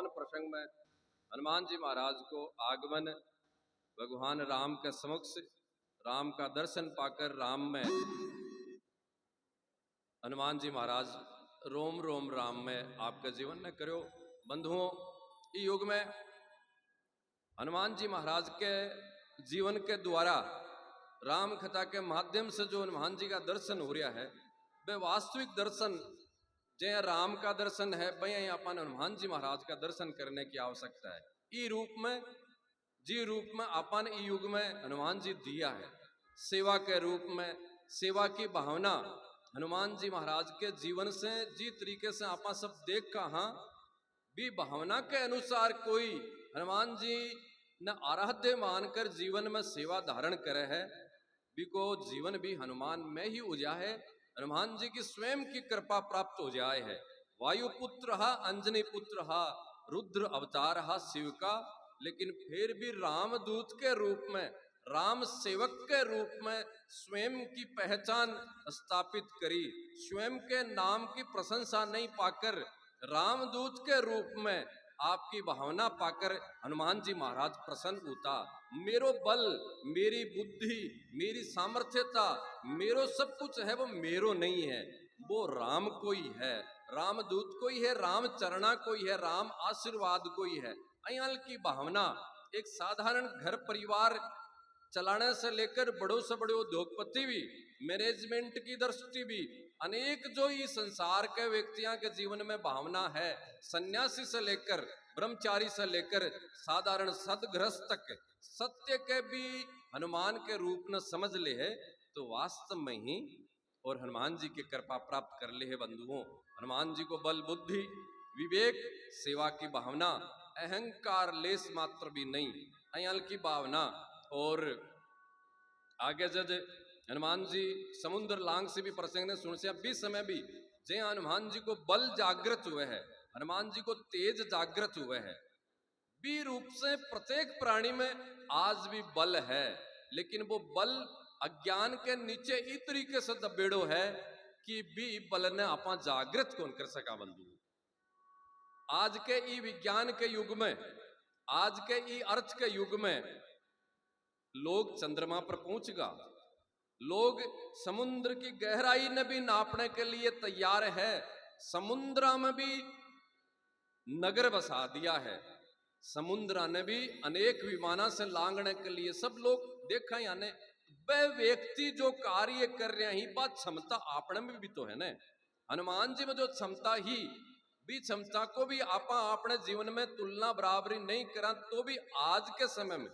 पावन प्रसंग में हनुमान जी महाराज को आगमन भगवान राम के समक्ष राम का दर्शन पाकर राम में हनुमान जी महाराज रोम रोम राम में आपके जीवन में करो। बंधुओं, इस युग में हनुमान जी महाराज के जीवन के द्वारा राम कथा के माध्यम से जो हनुमान जी का दर्शन हो रहा है वह वास्तविक दर्शन जय राम का दर्शन है, वही अपन हनुमान जी महाराज का दर्शन करने की आवश्यकता है। ई रूप में जी रूप में अपन ई युग में हनुमान जी दिया है, सेवा के रूप में सेवा की भावना हनुमान जी महाराज के जीवन से जी तरीके से आपा सब देख का हाँ भी भावना के अनुसार कोई हनुमान जी न आराध्य मानकर जीवन में सेवा धारण करे है, बिको जीवन भी हनुमान में ही उजा है, हनुमान जी की स्वयं की कृपा प्राप्त हो जाए है। वायुपुत्र अंजनी पुत्र रुद्र अवतार शिव का, लेकिन फिर भी रामदूत के रूप में राम सेवक के रूप में स्वयं की पहचान स्थापित करी, स्वयं के नाम की प्रशंसा नहीं पाकर रामदूत के रूप में आपकी भावना पाकर हनुमान जी महाराज प्रसन्न होता। मेरो बल, मेरी बुद्धि, मेरी सामर्थ्यता, मेरो सब कुछ है वो मेरो नहीं है, वो राम कोई है, रामदूत कोई है, राम चरणा कोई है, राम आशीर्वाद कोई है। अयाल की भावना एक साधारण घर परिवार चलाने से लेकर बड़ों से बड़े उद्योगपति भी, मैनेजमेंट की दृष्टि भी अनेक जो ये संसार के व्यक्तियों के जीवन में भावना है, सन्यासी से लेकर ब्रह्मचारी से लेकर साधारण सदगृहस्थ तक सत्य के भी हनुमान के रूप में समझ ले है तो वास्तव में ही और हनुमान जी की कृपा प्राप्त कर ले है। बंधुओं, हनुमान जी को बल, बुद्धि, विवेक, सेवा की भावना, अहंकार लेस मात्र भी नहीं, अयाल की भावना। और आगे जब हनुमान जी समुद्र लांग से भी प्रसंग ने सुन से अभी समय भी जय हनुमान जी को बल जागृत हुए है, हनुमान जी को तेज जागृत हुए है। भी रूप से प्रत्येक प्राणी में आज भी बल है, लेकिन वो बल अज्ञान के नीचे इस तरीके से दबेड़ो है कि भी बल ने आपा जागृत कौन कर सका। बंधु, आज के ई विज्ञान के युग में, आज के ई अर्थ के युग में लोग चंद्रमा पर पहुंचगा, लोग समुद्र की गहराई ने भी नापने के लिए तैयार है, समुद्र में भी नगर बसा दिया है, समुद्र ने भी अनेक विमाना से लांगने के लिए सब लोग देखा। यानी वह व्यक्ति जो कार्य कर रहे हैं बात क्षमता आपने में भी तो है ना, हनुमान जी में जो क्षमता ही भी क्षमता को भी आपा अपने जीवन में तुलना बराबरी नहीं करा तो भी आज के समय में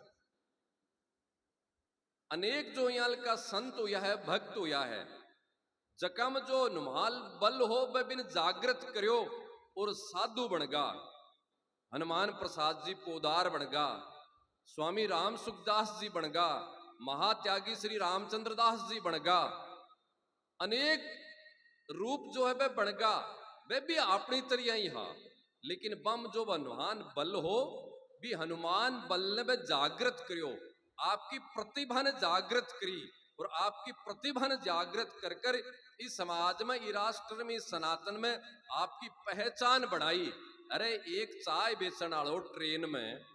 अनेक जो यहाँ का संत हुआ है, भक्त हुआ है, जकम जो नुमाल बल हो वह बिन जागृत करो और साधु बनगा। हनुमान प्रसाद जी पोदार बनगा, स्वामी राम सुखदास जी बनगा, महात्यागी श्री रामचंद्र दास जी बनगा, अनेक रूप जो है वह बनगा, वह भी अपनी तरह ही हा। लेकिन बम जो हनुमान बल हो भी हनुमान बल ने वह जागृत करो, आपकी प्रतिभा ने जागृत करी और आपकी प्रतिभा ने जागृत कर कर इस समाज में, इस राष्ट्र में, इस सनातन में आपकी पहचान बढ़ाई। अरे एक चाय बेचने वालों ट्रेन में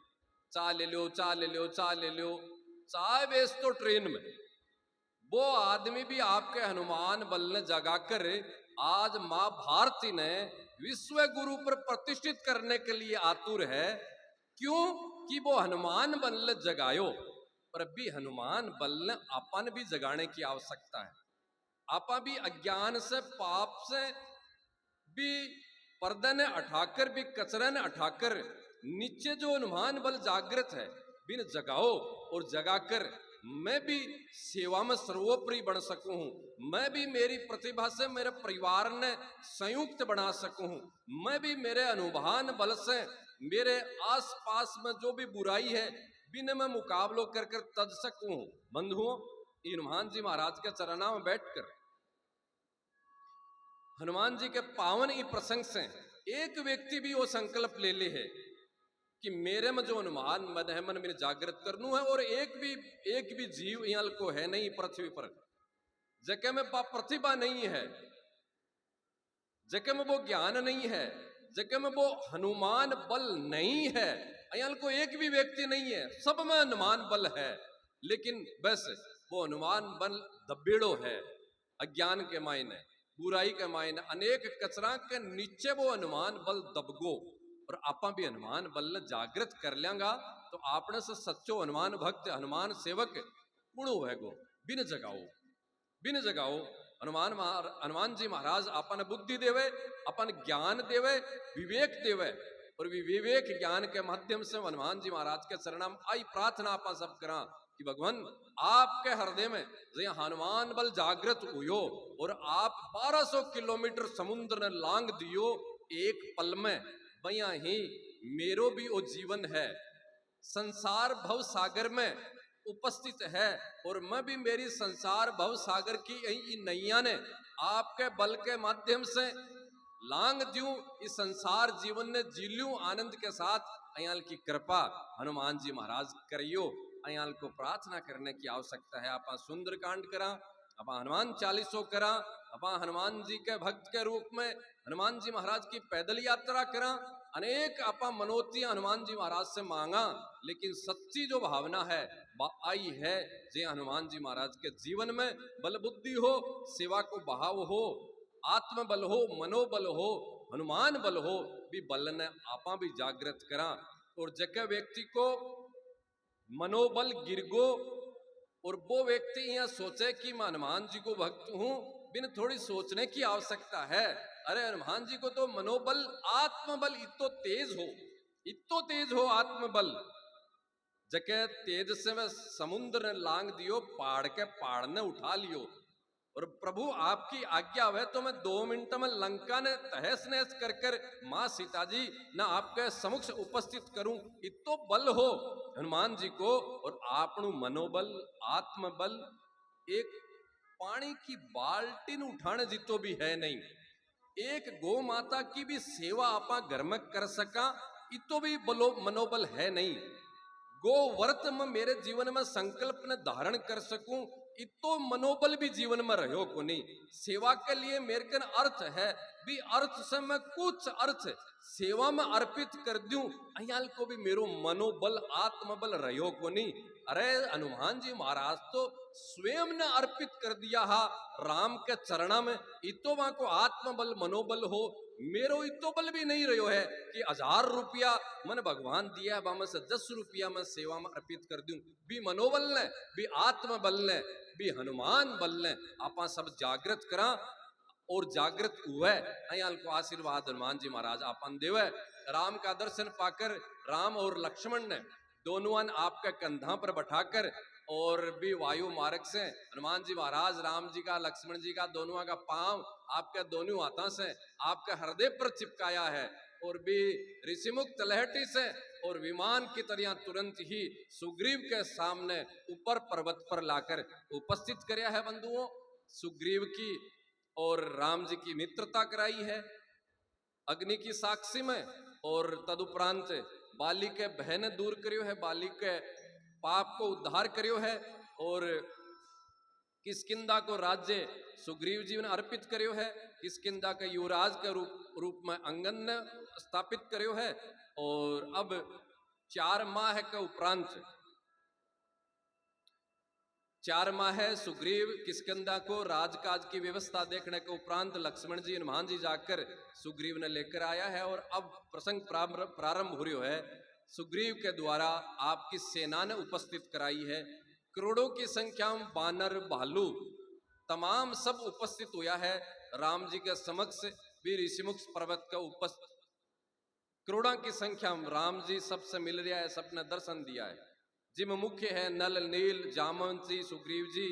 चाय ले लो, चाय ले लो, चाय ले लो, चाय बेच तो ट्रेन में, वो आदमी भी आपके हनुमान बल ने जगाकर आज मां भारती ने विश्व गुरु पर प्रतिष्ठित करने के लिए आतुर है। क्यों कि वो हनुमान बल ने जगायो, पर भी हनुमान बल ने अपन भी जगाने की आवश्यकता है। आपा भी अज्ञान से, पाप से भी पर्दे ने उठाकर भी कचरे ने उठाकर नीचे जो हनुमान बल जागृत है बिन जगाओ और जगाकर मैं भी सेवा में सर्वोपरि बन सकूं, मैं भी मेरी प्रतिभा से मेरे परिवार ने संयुक्त बना सकूं, मैं भी मेरे अनुभव बल से मेरे आसपास में जो भी बुराई है बिन में मुकाबलो कर कर तज सकूं। बंधुओं, हनुमान जी महाराज के चरणों में बैठकर हनुमान जी के पावन ई प्रसंग से एक व्यक्ति भी वो संकल्प ले ले है कि मेरे में जो हनुमान मन है मन में जागृत करनू है। और एक भी जीव यहाँ को है नहीं पृथ्वी पर जगह में प्रतिभा नहीं है, जगह में वो ज्ञान नहीं है, जगह में वो हनुमान बल नहीं है। अयाल को एक भी व्यक्ति नहीं है, सब में हनुमान बल है, लेकिन बस वो हनुमान बल दबेड़ो है अज्ञान के मायने, बुराई के मायने, अनेक कचरा के नीचे वो हनुमान बल दबगो। और आपा भी हनुमान बल जागृत कर लेंगा तो आपने से सच्चो हनुमान भक्त हनुमान सेवक गुण होएगो। बिन जगाओ, बिन जगाओ हनुमान जी महाराज अपन बुद्धि देवे, अपन ज्ञान देवे, विवेक देवे, और विवेक ज्ञान के माध्यम से हनुमान जी महाराज के चरणा में आई प्रार्थना आपा सब करा कि भगवान आपके हृदय में हनुमान बल जागृत हुयो और आप 1200 किलोमीटर समुद्र ने लांग दियो एक पल में। वया ही मेरो भी वो जीवन है, संसार भव सागर में उपस्थित है, और मैं भी मेरी संसार भव सागर की यही नैया ने आपके बल के माध्यम से लांग दूं, इस संसार जीवन ने जी लूं आनंद के साथ। अयाल की कृपा हनुमान जी महाराज करियो। अयाल को प्रार्थना करने की आवश्यकता है। आप सुंदरकांड करा, आप हनुमान चालीसों करा, आप हनुमान जी के भक्त के रूप में हनुमान जी महाराज की पैदल यात्रा करा, अनेक आपा मनोती हनुमान जी महाराज से मांगा, लेकिन सच्ची जो भावना है वह आई है जे हनुमान जी महाराज के जीवन में बल बुद्धि हो, सेवा को बहाव हो, आत्मबल हो, मनोबल हो, हनुमान बल हो, भी बल ने आपा भी जागृत करा। और जगह व्यक्ति को मनोबल गिरगो और वो व्यक्ति यह सोचे कि मैं हनुमान जी को भक्त हूं, बिन थोड़ी सोचने की आवश्यकता है। अरे हनुमान जी को तो मनोबल आत्मबल इतो तेज हो आत्मबल, जके तेज से मैं समुद्र ने लांग दियो, पहाड़ के पहाड़ ने उठा लियो। और प्रभु आपकी आज्ञा है तो मैं 2 मिनट में लंका ने तहस नहस कर कर मां सीता जी ना आपके समुख उपस्थित करूं, इतो बल हो हनुमान जी को। और आपनु मनोबल आत्मबल एक पानी की बाल्टी उठाने जितो भी है नहीं, एक गौ माता की भी सेवा आपा घर में कर सका इतो भी बलो मनोबल है नहीं, गो वर्त में मेरे जीवन में संकल्प ने धारण कर सकूं इतो मनोबल भी जीवन में रहो को नहीं। सेवा के लिए मेरे कन अर्थ है भी, अर्थ से मैं कुछ अर्थ सेवा में अर्पित कर दूं, अयाल को भी मेरो मनोबल आत्मबल रहो को नहीं। अरे हनुमान जी महाराज तो स्वयं ने अर्पित कर दिया हा राम के चरणा में, इतो वहां को आत्मबल मनोबल हो, मेरो इतो बल भी नहीं रहो है कि 1000 रुपया मन भगवान दिया है, से 10 रुपया मैं सेवा में अर्पित कर दूं। भी मनोबल ने, भी आत्मबल ने, भी हनुमान बल ने आपा सब जागृत करा और जागृत हुए। अयाल को आशीर्वाद हनुमान जी महाराज आपन देवे। राम का दर्शन पाकर राम और लक्ष्मण ने दोनों आपके कंधा पर बैठाकर और भी वायु मार्ग से हनुमान जी महाराज राम जी का लक्ष्मण जी का दोनों का पांव आपके दोनों हाथों से आपके हृदय पर चिपकाया है, और भी ऋषिमुख तलहटी से और विमान की तरह तुरंत ही सुग्रीव के सामने ऊपर पर्वत पर लाकर उपस्थित कराया है। बंधुओं, सुग्रीव की और राम जी की मित्रता कराई है अग्नि की साक्षी में, और तदुपरांत बाली के बहन दूर करियो है, बाली के पाप को उद्धार करियो है, और किष्किंधा को राज्य सुग्रीव जी ने अर्पित करियो है, किष्किंधा के युवराज के रूप में अंगद ने स्थापित करियो है। और अब 4 माह के उपरांत 4 माह सुग्रीव किष्किंधा को राजकाज की व्यवस्था देखने के उपरांत लक्ष्मण जी हनुमान जी जाकर सुग्रीव ने लेकर आया है, और अब प्रसंग प्रारंभ हो रही है। सुग्रीव के द्वारा आपकी सेना ने उपस्थित कराई है, करोड़ों की संख्या में बानर भालू तमाम सब उपस्थित हुआ है राम जी के समक्ष भी ऋषिमुख पर्वत का उपस्थित, करोड़ों की संख्या में राम जी सबसे मिल रहा है, सबने दर्शन दिया है। जिनमें मुख्य है नल नील जामवंत जी, सुग्रीव जी,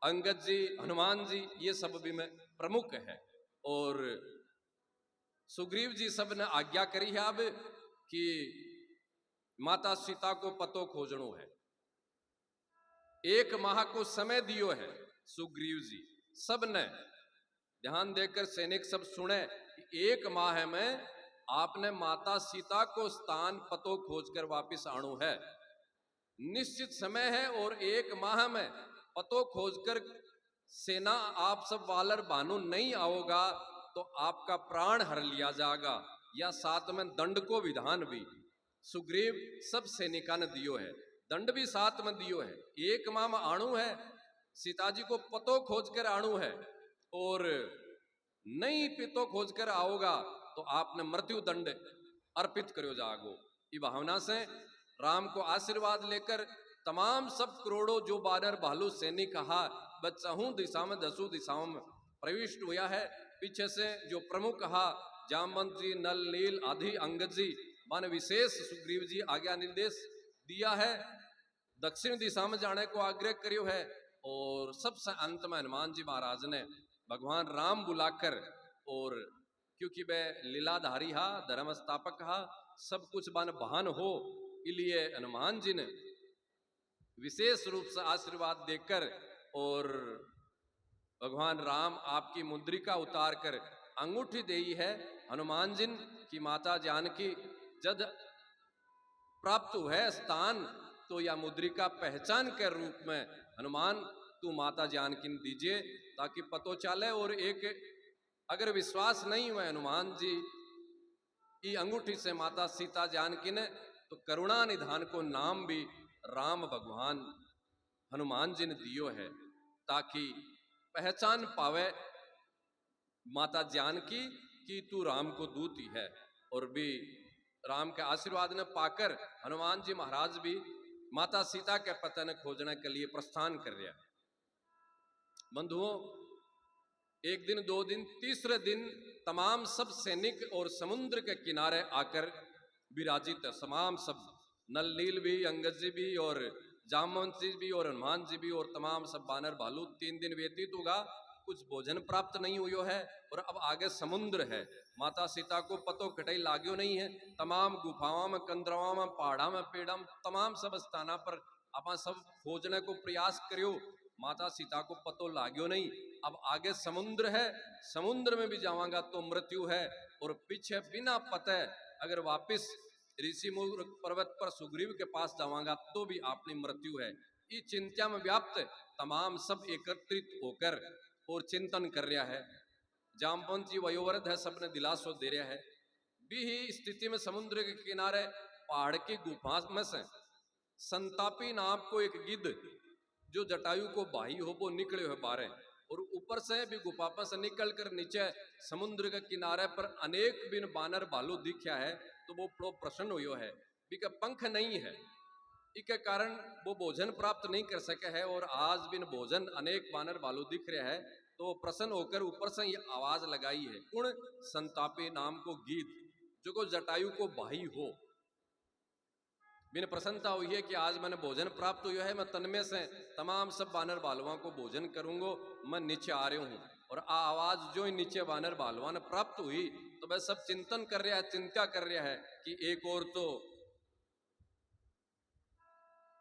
अंगद जी, हनुमान जी, ये सब भी में प्रमुख है। और सुग्रीव जी सब ने आज्ञा करी है अब कि माता सीता को पतो खोजनो है, 1 माह को समय दियो है सुग्रीव जी। सब ने ध्यान देकर सैनिक सब सुने, 1 माह में आपने माता सीता को स्थान पतो खोजकर वापिस आणो है, निश्चित समय है, और 1 माह में पतो खोजकर सेना आप सब वालर बानो नहीं आओगा तो आपका प्राण हर लिया जाएगा। या साथ में दंड को विधान भी सुग्रीव सब सैनिका ने दियो है, दंड भी साथ में दियो है। एक माम आणु है, सीता जी को पतो खोज कर आणु है, और नहीं पितो खोज कर आओगा तो आपने मृत्यु दंड अर्पित करो जागो। इस भावना से राम को आशीर्वाद लेकर तमाम सब करोड़ों जो बानर भालू सैनिक कहा बच्चाहूं दिशा में दसों दिशाओं में प्रविष्ट हुआ है। पीछे से जो प्रमुख कहा जामवंत जी, नल नील आदि अंगद जी मान विशेष सुग्रीव जी आज्ञा निर्देश दिया है, दक्षिण दिशा में जाने को आग्रह करियो है। और सबसे अंत में हनुमान जी महाराज ने भगवान राम बुलाकर, और क्योंकि वह लीलाधारी हा, धर्म स्थापक हा, सब कुछ बन बहान हो, इसलिए हनुमान जी ने विशेष रूप से आशीर्वाद देकर और भगवान राम आपकी मुद्रिका उतार कर अंगूठी देई है। हनुमान जी की माता जानकी जब प्राप्त हुए स्थान तो यह मुद्रिका पहचान के रूप में हनुमान तू माता जानकी ने दीजिए ताकि पतो चले। और एक अगर विश्वास नहीं हुआ हनुमान जी की अंगूठी से माता सीता जानकी ने, तो करुणा निधान को नाम भी राम भगवान हनुमान जी ने दियो है ताकि पहचान पावे माता जानकी कि तू राम को दूती है। और भी राम के आशीर्वाद ने पाकर हनुमान जी महाराज भी माता सीता के पता ने खोजने के लिए प्रस्थान कर रहा। बंधुओं, एक दिन, दो दिन, तीसरे दिन तमाम सब सैनिक और समुद्र के किनारे आकर विराजित, तमाम सब नल नील भी, अंगद जी भी और जामवंत जी भी और हनुमान जी भी और तमाम सब बानर भालू। 3 दिन व्यतीत होगा, कुछ भोजन प्राप्त नहीं हुई है और अब आगे समुद्र है। माता सीता को पतो कटाई लाग्यो नहीं है। तमाम गुफाओं में, कंदराओं में, पहाड़ा में, पेड़ा में, तमाम सब स्थाना पर आप सब खोजने को प्रयास करियो, माता सीता को पतो लाग्यो नहीं। अब आगे समुद्र है, समुद्र में भी जावांगा तो मृत्यु है, और पीछे बिना पते अगर वापिस ऋषि मूल पर्वत पर सुग्रीव के पास जावांगा तो भी आपकी मृत्यु है। इस चिंता में व्याप्त तमाम सब एकत्रित होकर और चिंतन कर रहा है। जामवंत जी वयोवृद्ध है, सबने दिलासो दे रहा है। भी ही स्थिति में समुद्र के किनारे पहाड़ की गुफा में से संतापी नाम को एक गिद्ध जो जटायु को भाई हो वो निकले हुए बारे, और ऊपर से भी गुफा पर से निकल कर नीचे समुद्र के किनारे पर अनेक बिन बानर भालू दिखा है। तो वो बड़ो प्रसन्न हुई है, बिका पंख नहीं है, इसके कारण वो भोजन प्राप्त नहीं कर सके है। और आज बिन भोजन अनेक बानर भालू दिख रहे हैं, तो प्रसन्न होकर ऊपर से ये आवाज लगाई है, कुण संतापी नाम को गीत जो को जटायु को भाई हो। बिन प्रसन्नता हुई है कि आज मैंने भोजन प्राप्त हुआ है, मैं तन्मय से तमाम सब बानर भालुओं को भोजन करूंगो, मैं नीचे आ रहा हूं। और आवाज जो ही नीचे बानर भालुआ ने प्राप्त हुई तो वह सब चिंतन कर रहा है, चिंता कर रहा है कि एक और तो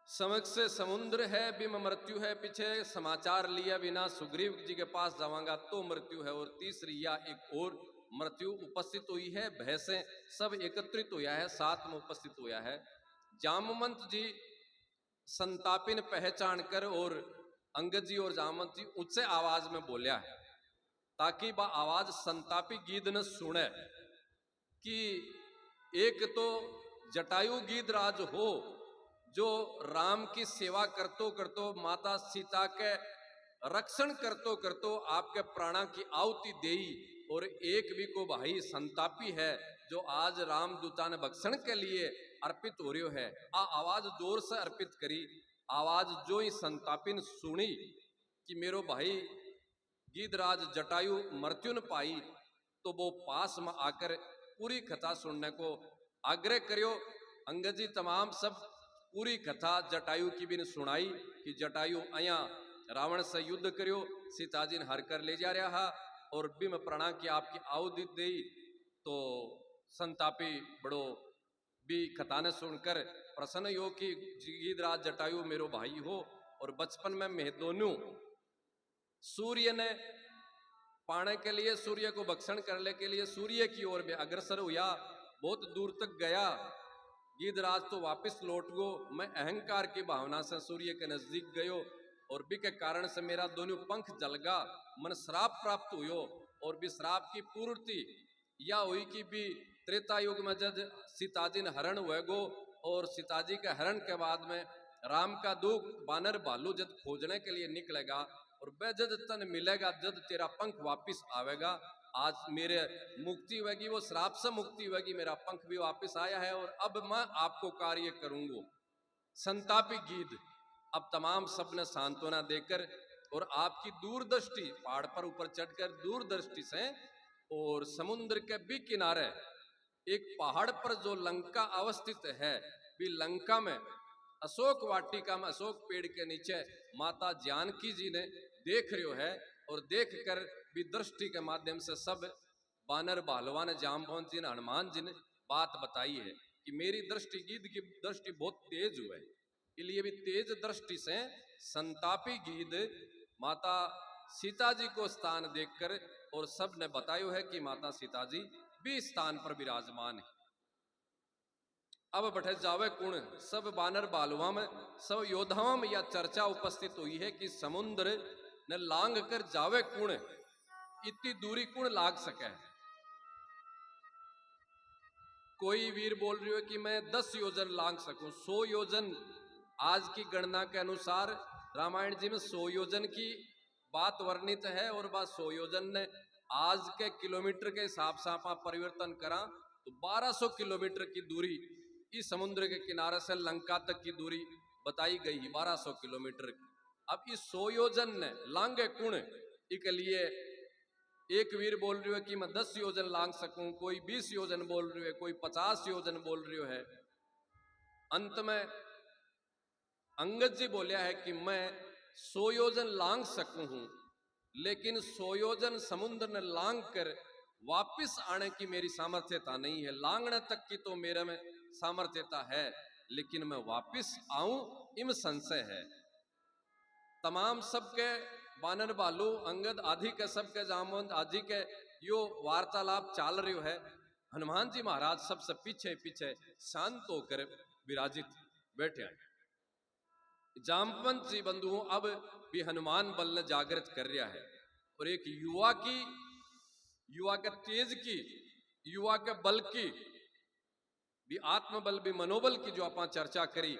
समक्ष से समुद्र है, बिम मृत्यु है, पीछे समाचार लिया बिना सुग्रीव जी के पास जावांगा तो मृत्यु है, और तीसरी या एक और मृत्यु उपस्थित हुई है। भय से सब एकत्रित हुआ है, साथ में उपस्थित हुआ है। जामवंत जी संतापिन पहचान कर और अंगद जी और जामवंत जी उच्च आवाज में बोलिया है ताकि वह आवाज संतापी गीद न सुने कि एक तो जटायु गीद राज हो जो राम की सेवा करतो करतो, माता सीता के रक्षण करतो करतो आपके प्राणा की आहुति देई, और एक भी को भाई संतापी है जो आज रामदूता ने भक्षण के लिए अर्पित हो रही है। आवाज जोर से अर्पित करी, आवाज जो ही संतापिन सुनी कि मेरो भाई गीधराज जटायु मृत्यु न पाई, तो वो पास में आकर पूरी कथा सुनने को आग्रह करियो। अंगद जी तमाम सब पूरी कथा जटायु की भी ने सुनाई कि जटायु अया रावण से युद्ध करियो, सीता जी ने हर कर ले जा रहा और बिम प्रणा की आपकी आहुति दी। तो संतापी बड़ो भी कथा ने सुनकर प्रसन्न हो कि गीधराज जटायु मेरो भाई हो। और बचपन में मैं दोनों सूर्य ने पाने के लिए, सूर्य को भक्षण करने के लिए सूर्य की ओर में अग्रसर हुआ, बहुत दूर तक गया। गीधराज तो वापस लौट गो, मैं अहंकार की भावना से सूर्य के नजदीक गयो और भी के कारण से मेरा दोनों पंख जल गा, मन श्राप प्राप्त हुयो। और भी श्राप की पूर्ति या हुई कि भी त्रेता युग में जब सीताजी ने हरण हुए गो और सीताजी के हरण के बाद में राम का दूत बानर भालू जब खोजने के लिए निकलेगा और वह जब तन मिलेगा, जब तेरा पंख वापिस आवेगा, आज मेरे मुक्ति होगी, वो श्राप से मुक्ति होगी, मेरा पंख भी वापिस आया है और अब मैं आपको कार्य करूंगा। संतापी गीत अब तमाम सबने सांत्वना देकर और आपकी दूरदृष्टि पहाड़ पर ऊपर चढ़कर दूरदृष्टि से और समुद्र के भी किनारे एक पहाड़ पर जो लंका अवस्थित है, भी लंका में अशोक वाटिका में अशोक पेड़ के नीचे माता जानकी जी ने देख रहे है और देख कर भी दृष्टि के माध्यम से सब बानर बालवा ने जामवंत जी ने हनुमान जी ने बात बताई है कि मेरी दृष्टि गीध की दृष्टि बहुत तेज हुआ है, इसलिए भी तेज दृष्टि से संतापी गीध माता सीता जी को स्थान देखकर और सब ने बतायो है कि माता सीता जी भी स्थान पर विराजमान है। अब बैठे जावे कुण सब बानर बालुआ में सब योद्धाओं में यह चर्चा उपस्थित हुई है कि समुद्र ने लांग कर जावे कुण, इतनी दूरी कुण लाग सके। कोई वीर बोल रही हो कि मैं 10 योजन लांग सकूं, 100 योजन आज की गणना के अनुसार रामायण जी में 100 योजन की बात वर्णित है और बात 100 योजन ने आज के किलोमीटर के हिसाब से आप परिवर्तन करा तो 1200 किलोमीटर की दूरी इस समुद्र के किनारे से लंका तक की दूरी बताई गई, 1200 किलोमीटर। अब इस 100 योजन ने लांगे कुण के लिए एक वीर बोल रही है कि मैं 10 योजन लांग सकूं, कोई 20 योजन बोल रही है, कोई 50 योजन बोल रही है। अंत में अंगद जी बोलिया है कि मैं 100 योजन लांग सकूं हूं, लेकिन 100 योजन समुद्र ने लांग कर वापिस आने की मेरी सामर्थ्यता नहीं है। लांगने तक की तो मेरे में सामर्थ्यता है, लेकिन मैं वापिस आऊं इम संशय है। तमाम सबके बानर बालू अंगद आदि के सबके जामवंत आदि के यो वार्तालाप चाल रही है। हनुमान जी महाराज सबसे पीछे पीछे शांत होकर विराजित बैठे हैं। जामवंत जी बंधुओं अब भी हनुमान बल ने जागृत कर रहा है और एक युवा के तेज की, युवा के बल की भी, आत्मबल भी, मनोबल की जो आप चर्चा करी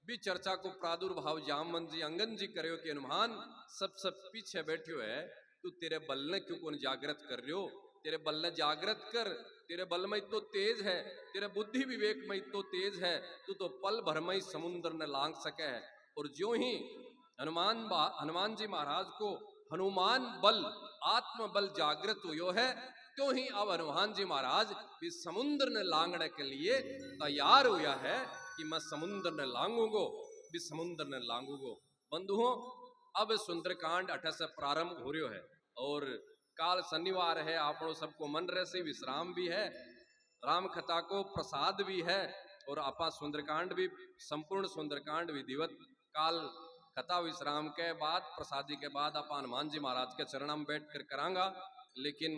भी चर्चा को प्रादुर्भाव जामवंत जी अंगन जी करे हो कि हनुमान सबसे पीछे बैठे है, तू तेरे बल ने क्यों कौन जागृत कर रहे हो, तेरे बल ने जागृत कर, तेरे बल में तो तेज है, तेरे बुद्धि विवेक में तो तेज है, तू तो पल भर में ही समुद्र ने लांग सके है। और जो ही हनुमान जी महाराज को हनुमान बल आत्मबल जागृत हुयो है, क्यों ही अब हनुमान जी महाराज भी समुद्र ने लांगने के लिए तैयार हुआ है कि मैं समुद्र ने लांगूंगो, भी समुद्र ने लांगूंगो। बंधुओं अब सुंदरकांड 8 से प्रारंभ हो रहा है और काल शनिवार है, आपनों सबको मन रहे से विश्राम भी है, राम कथा को प्रसाद भी है और आपा सुंदरकांड भी संपूर्ण सुंदरकांड विधिवत काल कथा विश्राम के बाद प्रसादी के बाद आप हनुमान जी महाराज के चरण में बैठ कर करांगा। लेकिन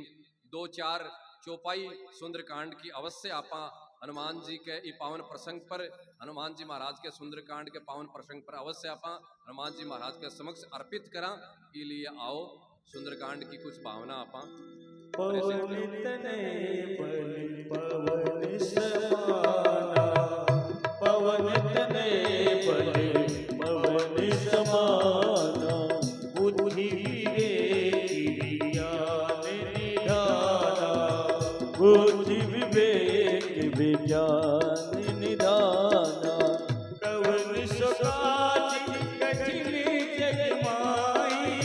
2-4 चौपाई सुंदरकांड की अवश्य आपा हनुमान जी के पावन प्रसंग पर, हनुमान जी महाराज के सुंदरकांड के पावन प्रसंग पर अवश्य आपा हनुमान जी महाराज के समक्ष अर्पित करा। के लिए आओ सुंदरकांड की कुछ भावना आपा बुद्धि विवेक विज्ञान निदाना, कवन सो काज कठिन जग माई,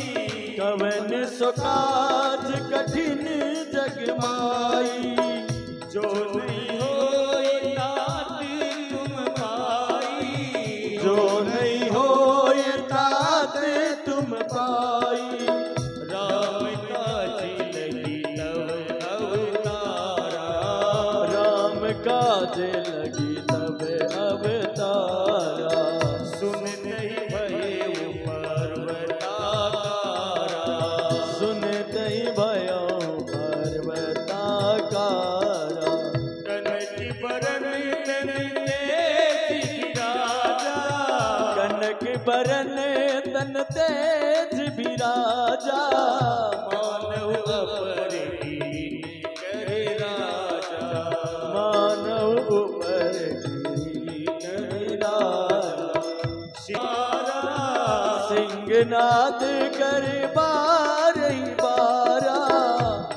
कवन सो काज कठिन जग माई, जो नहीं होए तात तुम पाई, जो नहीं होए तात तुम पाई, काज लगी तब अवतारा, सुनते ही भयो पर्वताकारा, सुनते ही भयो पर्वताकारा, कनक बरन तन तेज राजा, कनक बरन तन तेज विराजा, मानव अपर करे राजा, नाद कर बारही बारा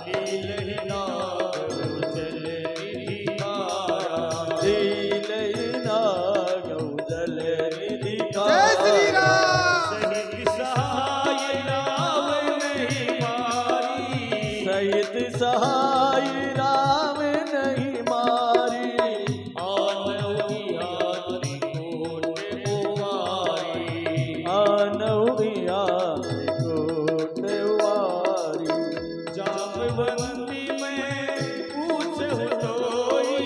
लीलहि नागौ जल निधि धारा लीलहि नागौ जल निधि जय श्री राम। सहित सहाय राम नहीं मारी सहित सहाय राम नहीं मारी आनवि आदि कोट कुमारी आनविया कोट वारी जामवंती में पूछहु तोई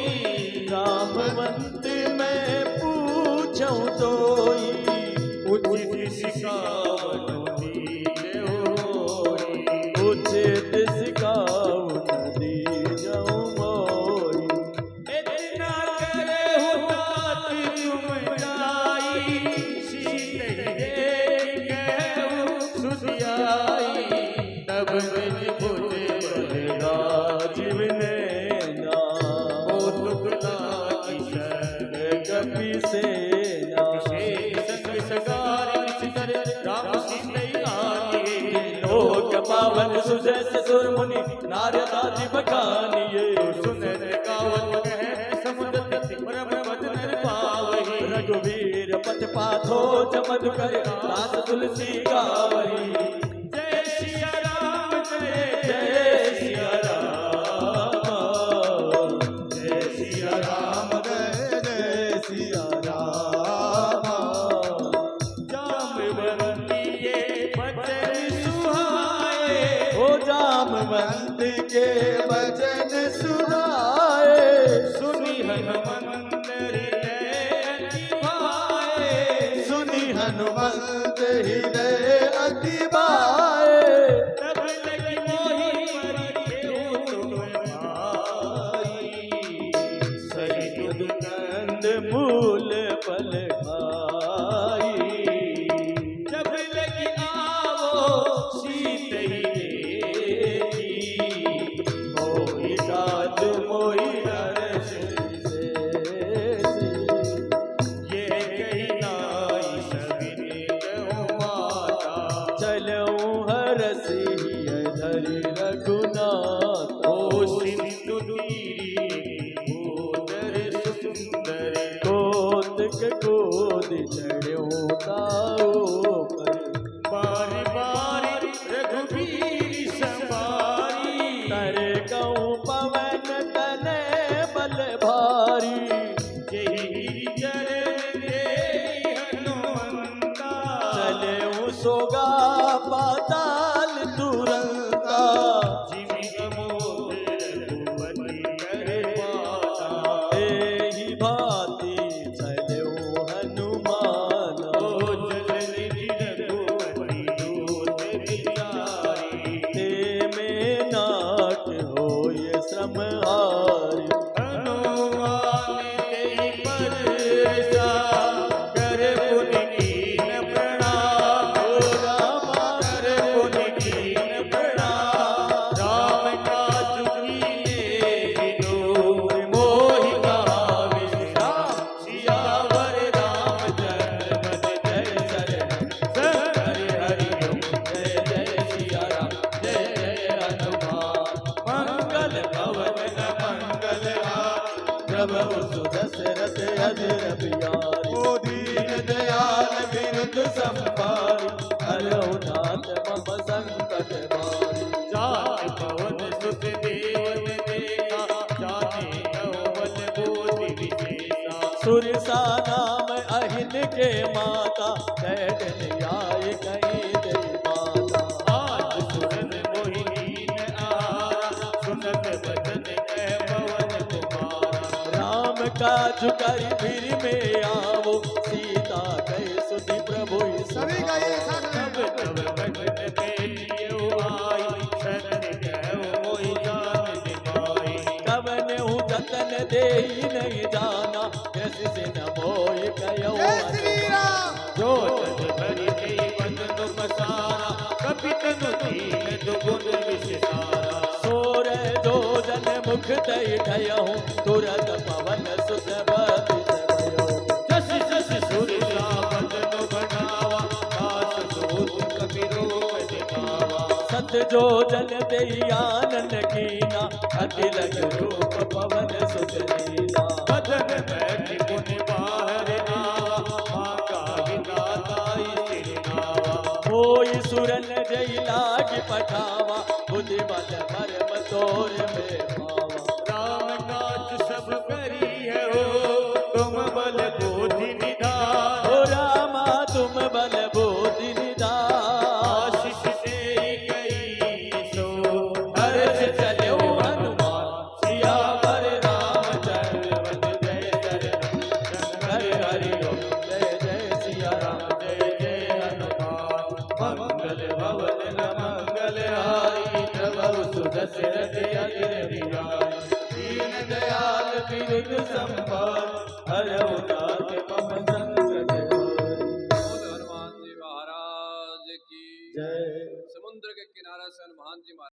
जामवंत में पूछूं तोई उचित सिखावनु दीन होई उचित सिखाऊं नदी जाऊं मोई इतना करे हो तात तुम जाई सीते कहु सुधियाई तब बिन बुझे बलगा जीव नैना ओ दुखला की शरण कपि सेना संग सगार सितर राम सीते आगे लोक पावन सुजस सुर मुनि नारदादि बखानिए सुनत गावत कह समुद्र परम बदन पावहि रघुवीर पथ पाथो चमद कर दास तुलसी गावही जय सिया राम जय जय सिया राम जय सिया राम जय सिया राम। जामवंती ये बचन सुहाए ओ जामवंत के वचन सुनाए सुनि हनुमंत हृदय अति भाए सुनि हनुमंत हृदय अति भाए तब लगी मोहि परिखेउ तुम भाई सहित नंद मूल फल खाई जब लगी आवो सीत ही देखी मोहि काज मोहि हर्ष विशेष। ये कही नाई सबिन कहु माता चलऊं हरसि धरि रघुनाथ ओ सिंधु तीरी भूधर सुंदर कोतक गोद चढ़्यो ताओ पर बारी बारी रघुवीर संवारी तर कहूँ पवन तने बल भारी जय गिरिजर दे हनुमंता चलऊं सोगा पाताल तुरंता जिमि अमोघ रघुपति कर पाता एहि भांति चलऊं हनुमान ओ जल निधि रघुपति दूत बिचारी ते में नाट होय श्रमहारी हनुमान तेहि परसा कर पुनि कीन प्रणाम ओ रामा कर पुनि कीन प्रणाम राम काज कीने विदुर मोहि कहा विश्राम सियावर रामचंद्र पद जय शरण हरि हरि जय जय सिया राम जय जय हनुमान मंगल भवन मंगल प्रभु सुदशरथ अधर बिहारी ओ दीन दयाल विरुद्ध संभारी हरौ नाथ मम संकट भारी जात पवन सुत देवन देखा जाने नवल बोधि विशेषा सुरसा नाम अहिन के माता कैट न्याय कहीं दे माता आज सुरन मोहिनीन आहारा सुनत बचन कह पवन कुमारा राम काज करि फिर में आवो सीता कह सुधि प्रभु सभी का ये साथ तब तब बचन बेटियो आई सत्य कहु मोहि जान दिखाई कवन हूँ जतन देहि नहीं जाना कैसे से न मोहि कयो जय श्री राम। जो तज भरि गई बंधन पसारा कपितनु दीन दुगुन विषसारा सोर जो जन मुख दई ठयहूँ तुरत पवन सुत बदित भयो जस जस सुरला बंधन बनावा दास दूत जो जन देई आनंद कीना अति लग रूप पवन सुत लीना बदन बैठ गुण बाहर आवा माँ का विदाताई सिरनावा होई सुरन जई लाग पठावा बुद्धि बल मर्म तोर में पावा राम काज सब करी है हो तुम बल बोधि निधान हो रामा तुम बल बोधि निधान आशीष तेरी गई सो हर्ष चलो हनुमान सियावर रामचंद्र वन जय जय हरि हरि ओम जय जय सिया राम जय जय हनुमान मंगल भवन मंगल हारी प्रभु सुदशरथ अग्र बिहारी दीन दयाल विनुत संभाल